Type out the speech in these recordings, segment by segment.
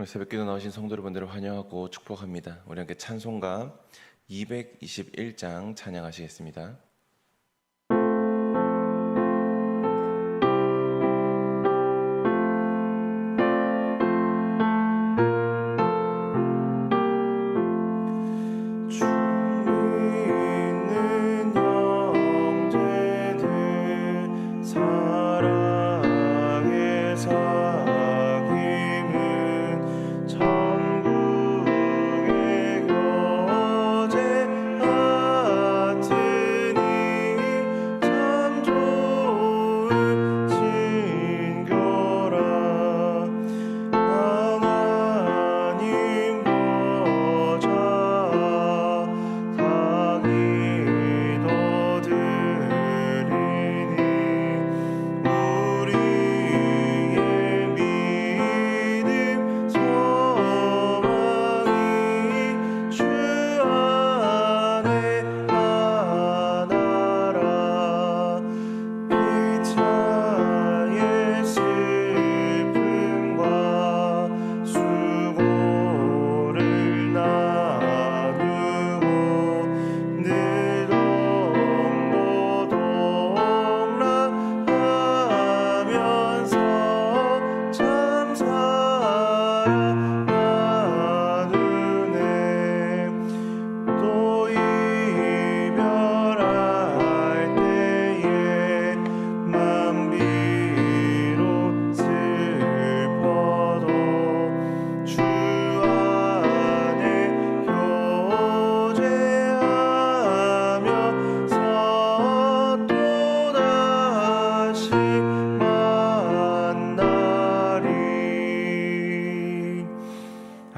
오늘 새벽기도 나오신 성도 여러분들을 환영하고 축복합니다. 우리 함께 찬송가 221장 찬양하시겠습니다.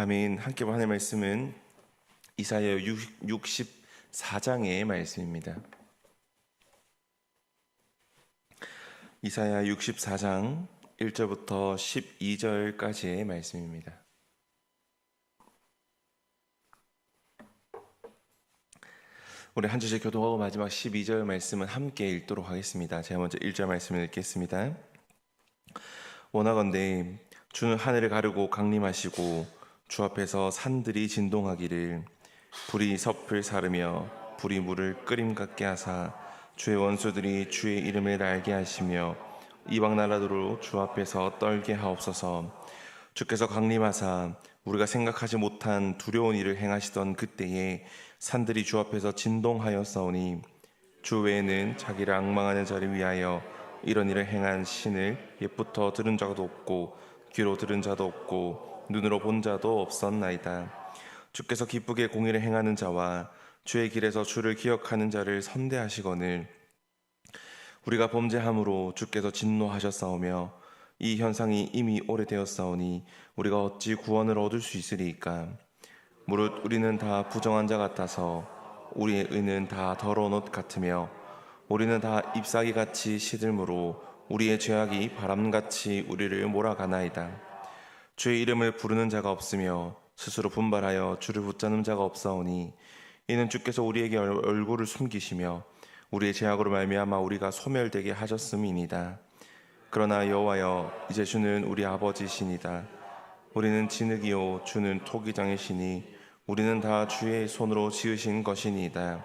아멘. 함께 하나님의 말씀은 이사야 64장의 말씀입니다. 이사야 64장 1절부터 12절까지의 말씀입니다. 우리 한 주제 교독하고 마지막 12절 말씀은 함께 읽도록 하겠습니다. 제가 먼저 1절 말씀을 읽겠습니다. 원하건대 주는 하늘을 가르고 강림하시고 주 앞에서 산들이 진동하기를 불이 섭을 사르며 불이 물을 끓임 같게 하사 주의 원수들이 주의 이름을 알게 하시며 이방 나라들로 주 앞에서 떨게 하옵소서. 주께서 강림하사 우리가 생각하지 못한 두려운 일을 행하시던 그때에 산들이 주 앞에서 진동하였사오니 주 외에는 자기를 앙망하는 자를 위하여 이런 일을 행한 신을 옛부터 들은 자도 없고 귀로 들은 자도 없고 눈으로 본 자도 없었나이다. 주께서 기쁘게 공의를 행하는 자와 주의 길에서 주를 기억하는 자를 선대하시거늘 우리가 범죄함으로 주께서 진노하셨사오며 이 현상이 이미 오래되었사오니 우리가 어찌 구원을 얻을 수 있으리이까. 무릇 우리는 다 부정한 자 같아서 우리의 의는 다 더러운 옷 같으며 우리는 다 잎사귀같이 시들므로 우리의 죄악이 바람같이 우리를 몰아가나이다. 주의 이름을 부르는 자가 없으며 스스로 분발하여 주를 붙잡는 자가 없사오니 이는 주께서 우리에게 얼굴을 숨기시며 우리의 죄악으로 말미암아 우리가 소멸되게 하셨음이니이다. 그러나 여호와여 이제 주는 우리 아버지시니다. 우리는 진흙이요 주는 토기장이시니 우리는 다 주의 손으로 지으신 것이니이다.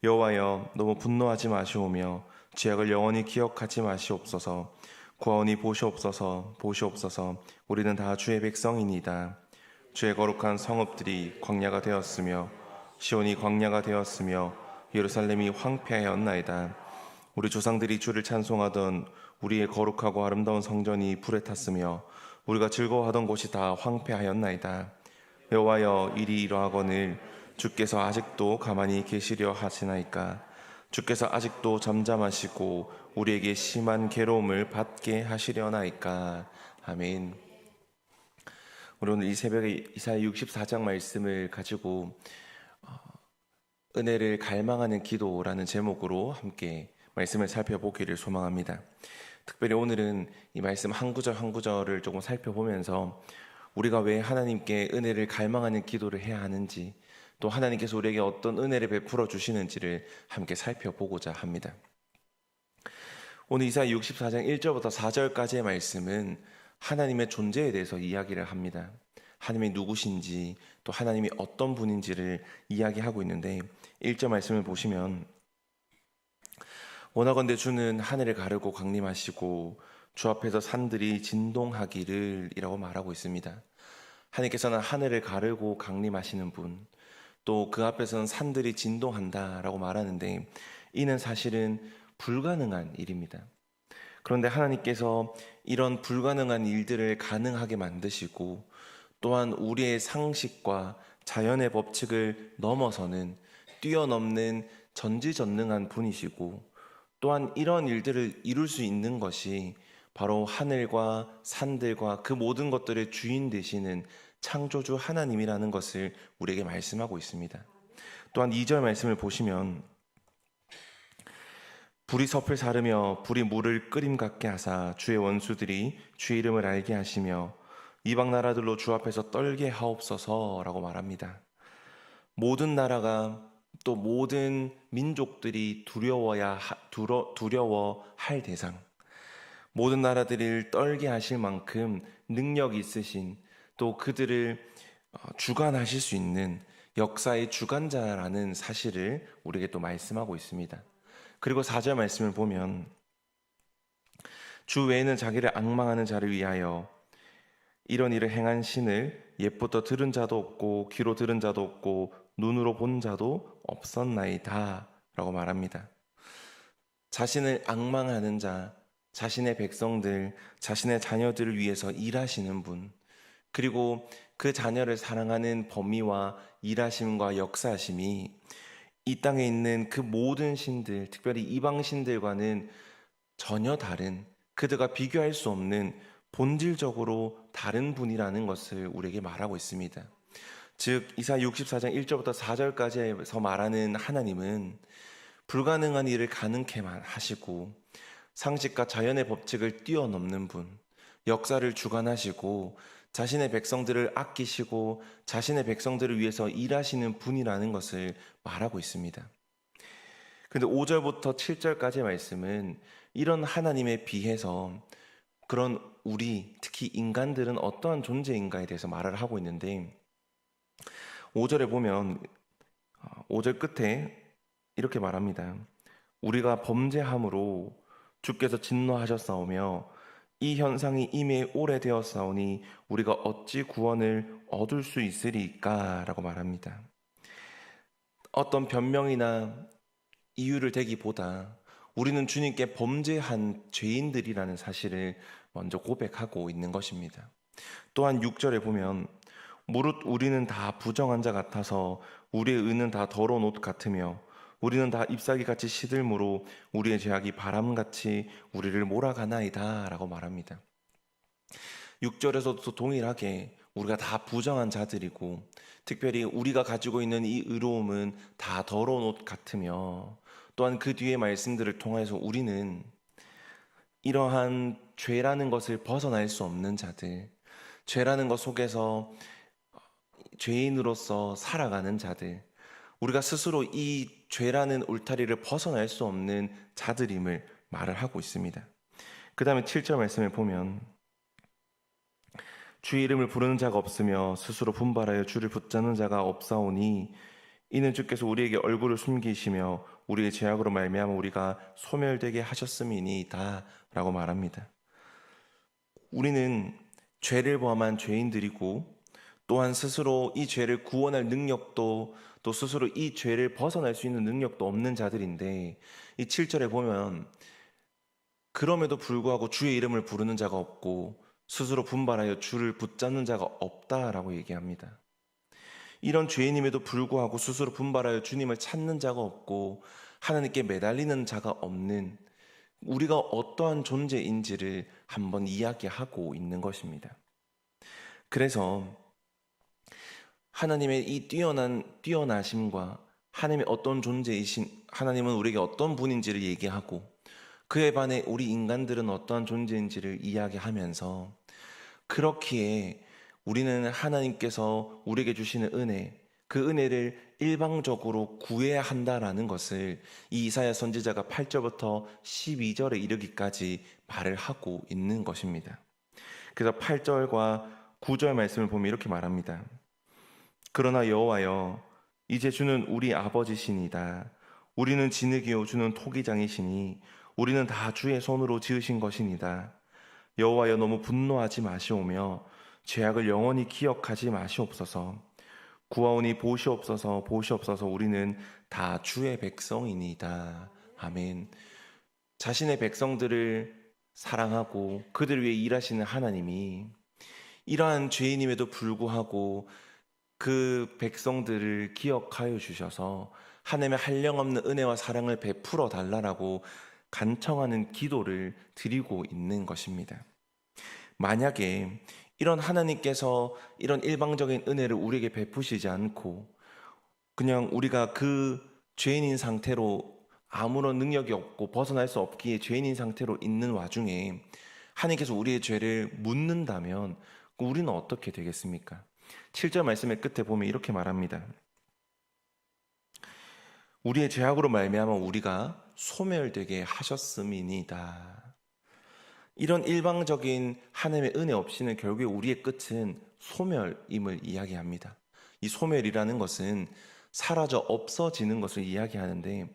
여호와여 너무 분노하지 마시오며 죄악을 영원히 기억하지 마시옵소서. 구하오니 보시옵소서 보시옵소서. 우리는 다 주의 백성이니이다. 주의 거룩한 성읍들이 광야가 되었으며 시온이 광야가 되었으며 예루살렘이 황폐하였나이다. 우리 조상들이 주를 찬송하던 우리의 거룩하고 아름다운 성전이 불에 탔으며 우리가 즐거워하던 곳이 다 황폐하였나이다. 여호와여 일이 이러하거늘 주께서 아직도 가만히 계시려 하시나이까. 주께서 아직도 잠잠하시고 우리에게 심한 괴로움을 받게 하시려나이까. 아멘. 우리 오늘 이 새벽에 이사야 64장 말씀을 가지고 은혜를 갈망하는 기도라는 제목으로 함께 말씀을 살펴보기를 소망합니다. 특별히 오늘은 이 말씀 한 구절 한 구절을 조금 살펴보면서 우리가 왜 하나님께 은혜를 갈망하는 기도를 해야 하는지, 또 하나님께서 우리에게 어떤 은혜를 베풀어 주시는지를 함께 살펴보고자 합니다. 오늘 이사야 64장 1절부터 4절까지의 말씀은 하나님의 존재에 대해서 이야기를 합니다. 하나님이 누구신지 또 하나님이 어떤 분인지를 이야기하고 있는데 1절 말씀을 보시면 원하건대 주는 하늘을 가르고 강림하시고 주 앞에서 산들이 진동하기를 이라고 말하고 있습니다. 하나님께서는 하늘을 가르고 강림하시는 분, 또 그 앞에서는 산들이 진동한다라고 말하는데 이는 사실은 불가능한 일입니다. 그런데 하나님께서 이런 불가능한 일들을 가능하게 만드시고 또한 우리의 상식과 자연의 법칙을 넘어서는 뛰어넘는 전지전능한 분이시고 또한 이런 일들을 이룰 수 있는 것이 바로 하늘과 산들과 그 모든 것들의 주인 되시는 창조주 하나님이라는 것을 우리에게 말씀하고 있습니다. 또한 2절 말씀을 보시면 불이 섭을 사르며 불이 물을 끓임 같게 하사 주의 원수들이 주의 이름을 알게 하시며 이방 나라들로 주 앞에서 떨게 하옵소서라고 말합니다. 모든 나라가 또 모든 민족들이 두려워할 대상, 모든 나라들을 떨게 하실 만큼 능력이 있으신 또 그들을 주관하실 수 있는 역사의 주관자라는 사실을 우리에게 또 말씀하고 있습니다. 그리고 4절 말씀을 보면 주 외에는 자기를 앙망하는 자를 위하여 이런 일을 행한 신을 옛부터 들은 자도 없고 귀로 들은 자도 없고 눈으로 본 자도 없었나이다 라고 말합니다. 자신을 앙망하는 자, 자신의 백성들, 자신의 자녀들을 위해서 일하시는 분, 그리고 그 자녀를 사랑하는 범위와 일하심과 역사하심이 이 땅에 있는 그 모든 신들, 특별히 이방 신들과는 전혀 다른, 그들과 비교할 수 없는 본질적으로 다른 분이라는 것을 우리에게 말하고 있습니다. 즉 이사야 64장 1절부터 4절까지에서 말하는 하나님은 불가능한 일을 가능케만 하시고 상식과 자연의 법칙을 뛰어넘는 분, 역사를 주관하시고 자신의 백성들을 아끼시고 자신의 백성들을 위해서 일하시는 분이라는 것을 말하고 있습니다. 그런데 5절부터 7절까지의 말씀은 이런 하나님에 비해서 그런 우리, 특히 인간들은 어떠한 존재인가에 대해서 말을 하고 있는데 5절에 보면 5절 끝에 이렇게 말합니다. 우리가 범죄함으로 주께서 진노하셨사오며 이 현상이 이미 오래되었사오니 우리가 어찌 구원을 얻을 수 있으리까? 라고 말합니다. 어떤 변명이나 이유를 대기보다 우리는 주님께 범죄한 죄인들이라는 사실을 먼저 고백하고 있는 것입니다. 또한 6절에 보면 무릇 우리는 다 부정한 자 같아서 우리의 의는 다 더러운 옷 같으며 우리는 다 잎사귀같이 시들므로 우리의 죄악이 바람같이 우리를 몰아가나이다 라고 말합니다. 6절에서도 동일하게 우리가 다 부정한 자들이고 특별히 우리가 가지고 있는 이 의로움은 다 더러운 옷 같으며 또한 그 뒤의 말씀들을 통해서 우리는 이러한 죄라는 것을 벗어날 수 없는 자들, 죄라는 것 속에서 죄인으로서 살아가는 자들, 우리가 스스로 이 죄라는 울타리를 벗어날 수 없는 자들임을 말을 하고 있습니다. 그 다음에 7절 말씀을 보면 주의 이름을 부르는 자가 없으며 스스로 분발하여 주를 붙잡는 자가 없사오니 이는 주께서 우리에게 얼굴을 숨기시며 우리의 죄악으로 말미암아 우리가 소멸되게 하셨음이니이다 라고 말합니다. 우리는 죄를 범한 죄인들이고 또한 스스로 이 죄를 구원할 능력도 또 스스로 이 죄를 벗어날 수 있는 능력도 없는 자들인데 이 7절에 보면 그럼에도 불구하고 주의 이름을 부르는 자가 없고 스스로 분발하여 주를 붙잡는 자가 없다라고 얘기합니다. 이런 죄인임에도 불구하고 스스로 분발하여 주님을 찾는 자가 없고 하나님께 매달리는 자가 없는 우리가 어떠한 존재인지를 한번 이야기하고 있는 것입니다. 그래서 하나님의 이 뛰어나심과 하나님의 어떤 존재이신 하나님은 우리에게 어떤 분인지를 얘기하고 그에 반해 우리 인간들은 어떠한 존재인지를 이야기하면서 그렇기에 우리는 하나님께서 우리에게 주시는 은혜, 그 은혜를 일방적으로 구해야 한다라는 것을 이 이사야 선지자가 8절부터 12절에 이르기까지 말을 하고 있는 것입니다. 그래서 8절과 9절 말씀을 보면 이렇게 말합니다. 그러나 여호와여, 이제 주는 우리 아버지시니다. 우리는 진흙이요 주는 토기장이시니 우리는 다 주의 손으로 지으신 것이니다. 여호와여, 너무 분노하지 마시오며 죄악을 영원히 기억하지 마시옵소서. 구하오니 보시옵소서, 보시옵소서. 우리는 다 주의 백성이니다. 아멘. 자신의 백성들을 사랑하고 그들을 위해 일하시는 하나님이 이러한 죄인임에도 불구하고 그 백성들을 기억하여 주셔서 하나님의 한량없는 은혜와 사랑을 베풀어 달라고 간청하는 기도를 드리고 있는 것입니다. 만약에 이런 하나님께서 이런 일방적인 은혜를 우리에게 베푸시지 않고 그냥 우리가 그 죄인인 상태로 아무런 능력이 없고 벗어날 수 없기에 죄인인 상태로 있는 와중에 하나님께서 우리의 죄를 묻는다면 우리는 어떻게 되겠습니까? 7절 말씀의 끝에 보면 이렇게 말합니다. 우리의 죄악으로 말미암아 우리가 소멸되게 하셨음이니이다. 이런 일방적인 하나님의 은혜 없이는 결국에 우리의 끝은 소멸임을 이야기합니다. 이 소멸이라는 것은 사라져 없어지는 것을 이야기하는데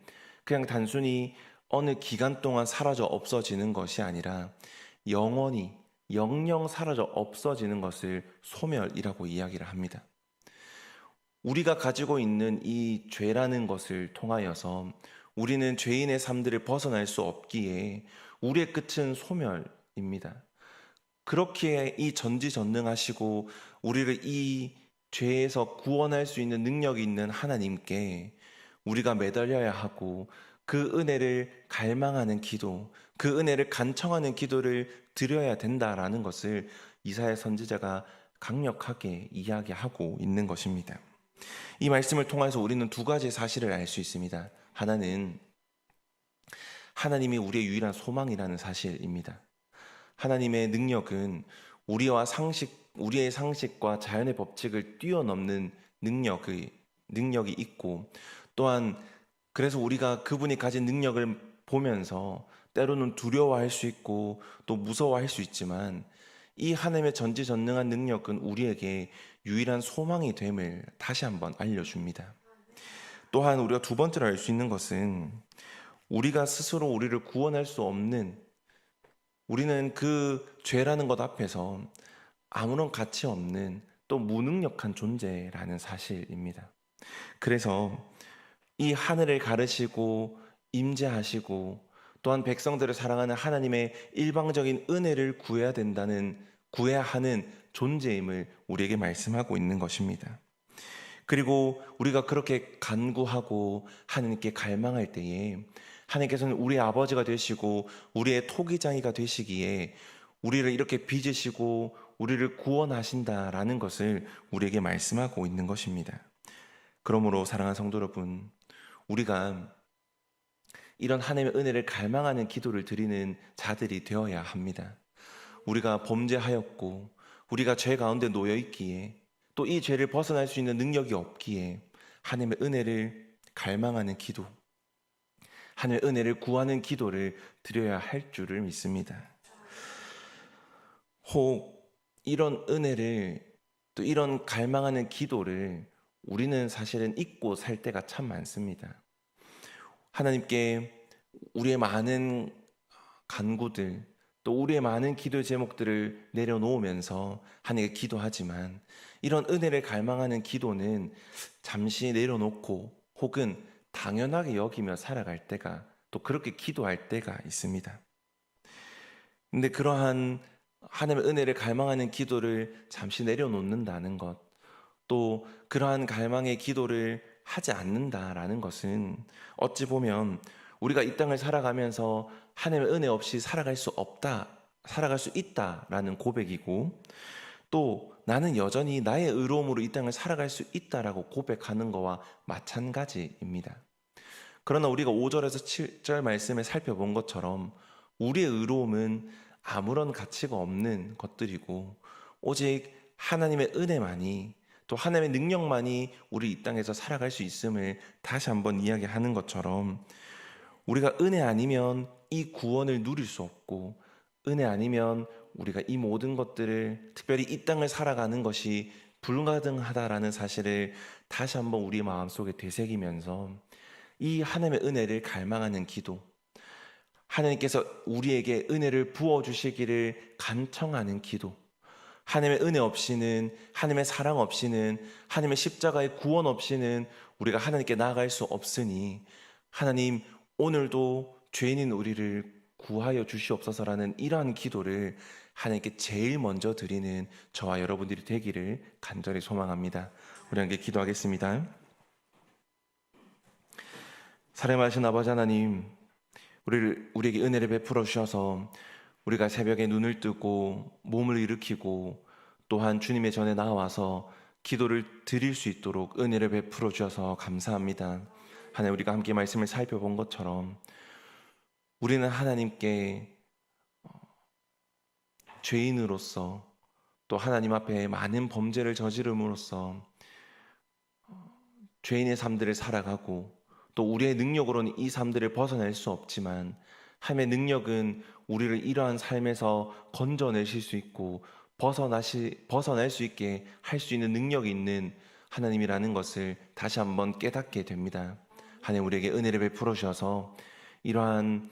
그냥 단순히 어느 기간 동안 사라져 없어지는 것이 아니라 영원히 영영 사라져 없어지는 것을 소멸이라고 이야기를 합니다. 우리가 가지고 있는 이 죄라는 것을 통하여서 우리는 죄인의 삶들을 벗어날 수 없기에 우리의 끝은 소멸입니다. 그렇기에 이 전지전능하시고 우리를 이 죄에서 구원할 수 있는 능력이 있는 하나님께 우리가 매달려야 하고 그 은혜를 갈망하는 기도, 그 은혜를 간청하는 기도를 드려야 된다라는 것을 이사야 선지자가 강력하게 이야기하고 있는 것입니다. 이 말씀을 통해서 우리는 두 가지 사실을 알 수 있습니다. 하나는 하나님이 우리의 유일한 소망이라는 사실입니다. 하나님의 능력은 우리의 상식과 자연의 법칙을 뛰어넘는 능력이 있고 또한 그래서 우리가 그분이 가진 능력을 보면서 때로는 두려워할 수 있고 또 무서워할 수 있지만 이 하나님의 전지전능한 능력은 우리에게 유일한 소망이 됨을 다시 한번 알려줍니다. 또한 우리가 두 번째로 알 수 있는 것은 우리가 스스로 우리를 구원할 수 없는 우리는 그 죄라는 것 앞에서 아무런 가치 없는 또 무능력한 존재라는 사실입니다. 그래서 이 하늘을 가르시고 임재하시고 또한 백성들을 사랑하는 하나님의 일방적인 은혜를 구해야 하는 존재임을 우리에게 말씀하고 있는 것입니다. 그리고 우리가 그렇게 간구하고 하나님께 갈망할 때에 하나님께서는 우리의 아버지가 되시고 우리의 토기장이가 되시기에 우리를 이렇게 빚으시고 우리를 구원하신다라는 것을 우리에게 말씀하고 있는 것입니다. 그러므로 사랑하는 성도 여러분, 우리가 이런 하나님의 은혜를 갈망하는 기도를 드리는 자들이 되어야 합니다. 우리가 범죄하였고 우리가 죄 가운데 놓여 있기에 또 이 죄를 벗어날 수 있는 능력이 없기에 하나님의 은혜를 갈망하는 기도, 하나님의 은혜를 구하는 기도를 드려야 할 줄을 믿습니다. 혹 이런 은혜를 또 이런 갈망하는 기도를 우리는 사실은 잊고 살 때가 참 많습니다. 하나님께 우리의 많은 간구들 또 우리의 많은 기도 제목들을 내려놓으면서 하나님께 기도하지만 이런 은혜를 갈망하는 기도는 잠시 내려놓고 혹은 당연하게 여기며 살아갈 때가 또 그렇게 기도할 때가 있습니다. 근데 그러한 하나님의 은혜를 갈망하는 기도를 잠시 내려놓는다는 것, 또 그러한 갈망의 기도를 하지 않는다라는 것은 어찌 보면 우리가 이 땅을 살아가면서 하나님의 은혜 없이 살아갈 수 있다라는 고백이고 또 나는 여전히 나의 의로움으로 이 땅을 살아갈 수 있다라고 고백하는 것과 마찬가지입니다. 그러나 우리가 5절에서 7절 말씀을 살펴본 것처럼 우리의 의로움은 아무런 가치가 없는 것들이고 오직 하나님의 은혜만이 또 하나님의 능력만이 우리 이 땅에서 살아갈 수 있음을 다시 한번 이야기하는 것처럼 우리가 은혜 아니면 이 구원을 누릴 수 없고 은혜 아니면 우리가 이 모든 것들을, 특별히 이 땅을 살아가는 것이 불가능하다라는 사실을 다시 한번 우리 마음속에 되새기면서 이 하나님의 은혜를 갈망하는 기도, 하나님께서 우리에게 은혜를 부어주시기를 간청하는 기도, 하나님의 은혜 없이는, 하나님의 사랑 없이는, 하나님의 십자가의 구원 없이는 우리가 하나님께 나아갈 수 없으니 하나님, 오늘도 죄인인 우리를 구하여 주시옵소서라는 이러한 기도를 하나님께 제일 먼저 드리는 저와 여러분들이 되기를 간절히 소망합니다. 우리 함께 기도하겠습니다. 사랑하신 아버지 하나님, 우리에게 은혜를 베풀어 주셔서 우리가 새벽에 눈을 뜨고 몸을 일으키고 또한 주님의 전에 나와서 기도를 드릴 수 있도록 은혜를 베풀어 주셔서 감사합니다. 하나님, 우리가 함께 말씀을 살펴본 것처럼 우리는 하나님께 죄인으로서 또 하나님 앞에 많은 범죄를 저지름으로써 죄인의 삶들을 살아가고 또 우리의 능력으로는 이 삶들을 벗어낼 수 없지만 하나님의 능력은 우리를 이러한 삶에서 건져내실 수 있고 벗어날 수 있게 할 수 있는 능력이 있는 하나님이라는 것을 다시 한번 깨닫게 됩니다. 하나님, 우리에게 은혜를 베풀어 주셔서 이러한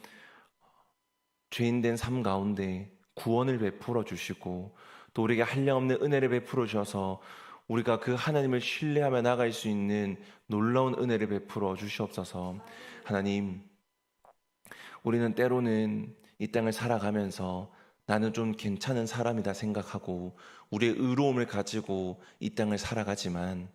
죄인된 삶 가운데 구원을 베풀어 주시고 또 우리에게 한량없는 은혜를 베풀어 주셔서 우리가 그 하나님을 신뢰하며 나갈 수 있는 놀라운 은혜를 베풀어 주시옵소서. 하나님, 우리는 때로는 이 땅을 살아가면서 나는 좀 괜찮은 사람이다 생각하고 우리의 의로움을 가지고 이 땅을 살아가지만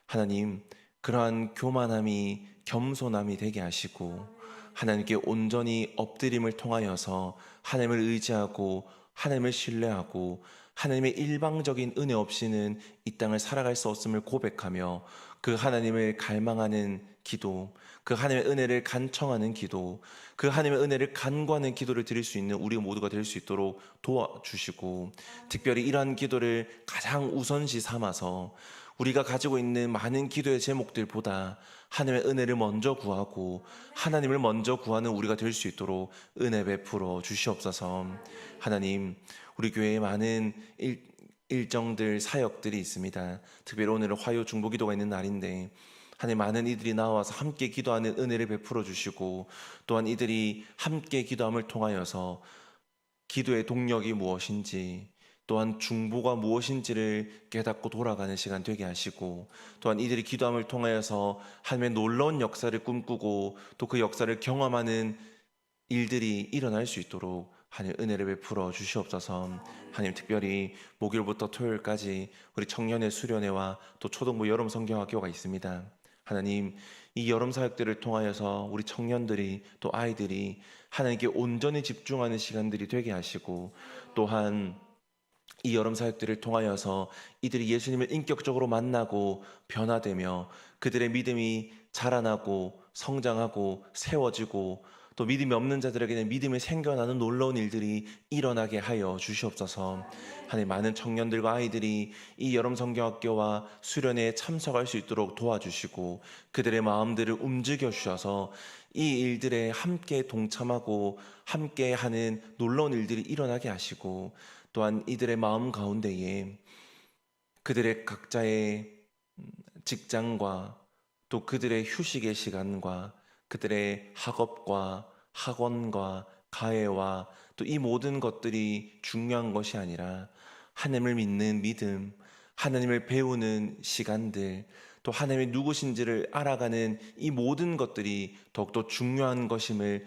하나님, 그러한 교만함이 겸손함이 되게 하시고 하나님께 온전히 엎드림을 통하여서 하나님을 의지하고 하나님을 신뢰하고 하나님의 일방적인 은혜 없이는 이 땅을 살아갈 수 없음을 고백하며 그 하나님을 갈망하는 기도, 그 하나님의 은혜를 간청하는 기도, 그 하나님의 은혜를 간구하는 기도를 드릴 수 있는 우리 모두가 될 수 있도록 도와주시고, 특별히 이러한 기도를 가장 우선시 삼아서 우리가 가지고 있는 많은 기도의 제목들보다 하나님의 은혜를 먼저 구하고 하나님을 먼저 구하는 우리가 될 수 있도록 은혜 베풀어 주시옵소서. 하나님, 우리 교회에 많은 일정들, 사역들이 있습니다. 특별히 오늘은 화요 중보 기도가 있는 날인데 하나님, 많은 이들이 나와서 함께 기도하는 은혜를 베풀어 주시고 또한 이들이 함께 기도함을 통하여서 기도의 동력이 무엇인지 또한 중보가 무엇인지를 깨닫고 돌아가는 시간 되게 하시고 또한 이들이 기도함을 통하여서 하나님의 놀라운 역사를 꿈꾸고 또 그 역사를 경험하는 일들이 일어날 수 있도록 하나님 은혜를 베풀어 주시옵소서. 하나님, 특별히 목요일부터 토요일까지 우리 청년의 수련회와 또 초등부 여름 성경학교가 있습니다. 하나님, 이 여름 사역들을 통하여서 우리 청년들이 또 아이들이 하나님께 온전히 집중하는 시간들이 되게 하시고 또한 이 여름 사역들을 통하여서 이들이 예수님을 인격적으로 만나고 변화되며 그들의 믿음이 자라나고 성장하고 세워지고 또 믿음이 없는 자들에게는 믿음이 생겨나는 놀라운 일들이 일어나게 하여 주시옵소서. 하나님, 많은 청년들과 아이들이 이 여름 성경학교와 수련회에 참석할 수 있도록 도와주시고 그들의 마음들을 움직여 주셔서 이 일들에 함께 동참하고 함께하는 놀라운 일들이 일어나게 하시고 또한 이들의 마음 가운데에 그들의 각자의 직장과 또 그들의 휴식의 시간과 그들의 학업과 학원과 가해와 또 이 모든 것들이 중요한 것이 아니라 하나님을 믿는 믿음, 하나님을 배우는 시간들, 또 하나님이 누구신지를 알아가는 이 모든 것들이 더욱더 중요한 것임을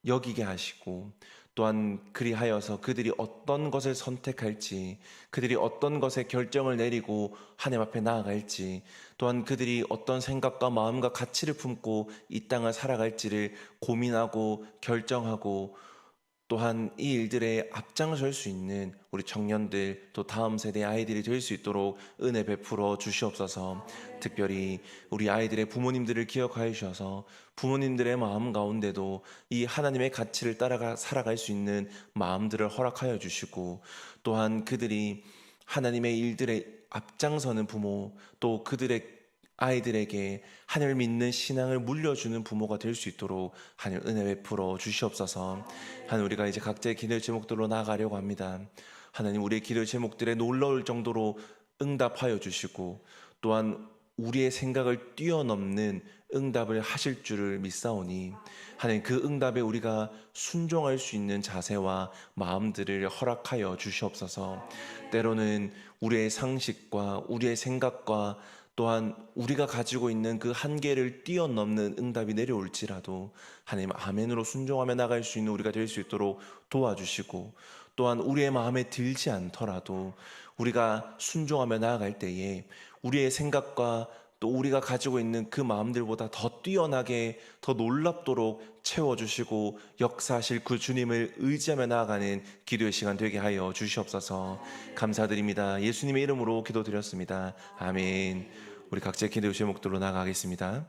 여기게 하시고 또한 그리하여서 그들이 어떤 것을 선택할지, 그들이 어떤 것에 결정을 내리고 하나님 앞에 나아갈지, 또한 그들이 어떤 생각과 마음과 가치를 품고 이 땅을 살아갈지를 고민하고 결정하고 또한 이 일들에 앞장설 수 있는 우리 청년들 또 다음 세대 아이들이 될 수 있도록 은혜 베풀어 주시옵소서. 특별히 우리 아이들의 부모님들을 기억하여 주셔서 부모님들의 마음 가운데도 이 하나님의 가치를 따라가 살아갈 수 있는 마음들을 허락하여 주시고 또한 그들이 하나님의 일들에 앞장서는 부모 또 그들의 아이들에게 하나님을 믿는 신앙을 물려주는 부모가 될 수 있도록 하나님 은혜 베풀어 주시옵소서. 하나님, 우리가 이제 각자의 기도의 제목들로 나아가려고 합니다. 하나님, 우리의 기도의 제목들에 놀라울 정도로 응답하여 주시고 또한 우리의 생각을 뛰어넘는 응답을 하실 줄을 믿사오니 하나님, 그 응답에 우리가 순종할 수 있는 자세와 마음들을 허락하여 주시옵소서. 때로는 우리의 상식과 우리의 생각과 또한 우리가 가지고 있는 그 한계를 뛰어넘는 응답이 내려올지라도 하나님, 아멘으로 순종하며 나갈 수 있는 우리가 될 수 있도록 도와주시고, 또한 우리의 마음에 들지 않더라도 우리가 순종하며 나아갈 때에 우리의 생각과 또 우리가 가지고 있는 그 마음들보다 더 뛰어나게, 더 놀랍도록 채워주시고 역사하실 그 주님을 의지하며 나아가는 기도의 시간 되게 하여 주시옵소서. 감사드립니다. 예수님의 이름으로 기도드렸습니다. 아멘. 우리 각자의 기도의 제목들로 나아가겠습니다.